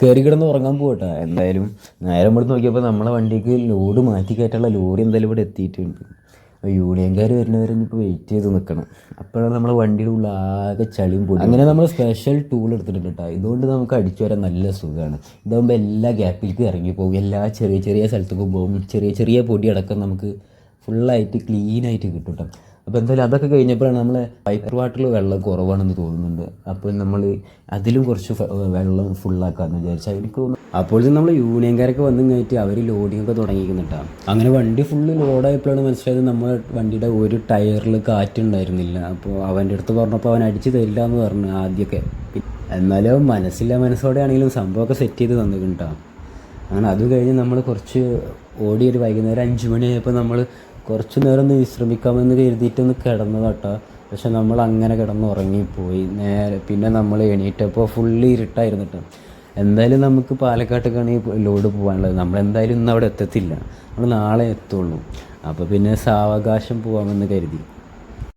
കയറി കിടന്ന് ഉറങ്ങാൻ പോകട്ടെ. എന്തായാലും നേരം ഇവിടെ നോക്കിയപ്പോൾ നമ്മളെ വണ്ടിക്ക് ലോഡ് മാറ്റി കയറ്റാനുള്ള ലോറി എന്തായാലും ഇവിടെ എത്തിയിട്ടുണ്ട്. അപ്പോൾ യൂണിയൻകാർ വരുന്നവരെ ഇപ്പോൾ വെയിറ്റ് ചെയ്ത് നിൽക്കണം. അപ്പോഴാണ് നമ്മളെ വണ്ടിയുടെ ഉള്ളിൽ ആകെ ചളിയും പൊടി. അങ്ങനെ നമ്മൾ സ്പെഷ്യൽ ടൂൾ എടുത്തിട്ടുണ്ട് കേട്ടോ. ഇതുകൊണ്ട് നമുക്ക് അടിച്ചു വരാൻ നല്ല സുഖമാണ്. ഇതാകുമ്പോൾ എല്ലാ ഗ്യാപ്പിലേക്കും ഇറങ്ങിപ്പോകും, എല്ലാ ചെറിയ ചെറിയ സ്ഥലത്തേക്കും പോകും. ചെറിയ ചെറിയ പൊടി അടക്കം നമുക്ക് ഫുള്ളായിട്ട് ക്ലീനായിട്ട് കിട്ടും കേട്ടോ. അപ്പോൾ എന്തായാലും അതൊക്കെ കഴിഞ്ഞപ്പോഴാണ് നമ്മളെ പൈപ്പ് വാട്ടറിൽ വെള്ളം കുറവാണെന്ന് തോന്നുന്നുണ്ട്. അപ്പോൾ നമ്മൾ അതിലും കുറച്ച് വെള്ളം ഫുള്ളാക്കാമെന്ന് വിചാരിച്ചാൽ എനിക്ക് തോന്നുന്നു. അപ്പോൾ നമ്മൾ യൂണിയൻകാരൊക്കെ വന്നു കഴിഞ്ഞിട്ട് അവർ ലോഡിങ്ങൊക്കെ തുടങ്ങിയിരിക്കുന്നുണ്ടാവും. അങ്ങനെ വണ്ടി ഫുള്ള് ലോഡായപ്പോഴാണ് മനസ്സിലായത് നമ്മുടെ വണ്ടിയുടെ ഒരു ടയറിൽ കാറ്റുണ്ടായിരുന്നില്ല. അപ്പോൾ അവൻ്റെ അടുത്ത് പറഞ്ഞപ്പോൾ അവൻ അടിച്ച് തരില്ല എന്ന് പറഞ്ഞു ആദ്യമൊക്കെ. എന്നാലും മനസ്സോടെ ആണെങ്കിലും സംഭവമൊക്കെ സെറ്റ് ചെയ്ത് തന്നിട്ടുണ്ടാവും. അങ്ങനെ അത് കഴിഞ്ഞ് നമ്മൾ കുറച്ച് ഒരു വൈകുന്നേരം 5 മണിയായപ്പോൾ നമ്മൾ കുറച്ച് നേരം ഒന്ന് വിശ്രമിക്കാമെന്ന് കരുതിയിട്ടൊന്ന് കിടന്നതാട്ടോ. പക്ഷെ നമ്മൾ അങ്ങനെ കിടന്ന് ഉറങ്ങിപ്പോയി. പിന്നെ നമ്മൾ എണീറ്റപ്പോൾ ഫുള്ള് ഇരുട്ടായിരുന്നു കേട്ടോ. എന്തായാലും നമുക്ക് പാലക്കാട്ടേക്കാണ് ഈ ലോഡ് പോകാനുള്ളത്. നമ്മളെന്തായാലും ഇന്ന് അവിടെ എത്തത്തില്ല, നമ്മൾ നാളെ എത്തുള്ളൂ. അപ്പോൾ പിന്നെ സാവകാശം പോകാമെന്ന് കരുതി.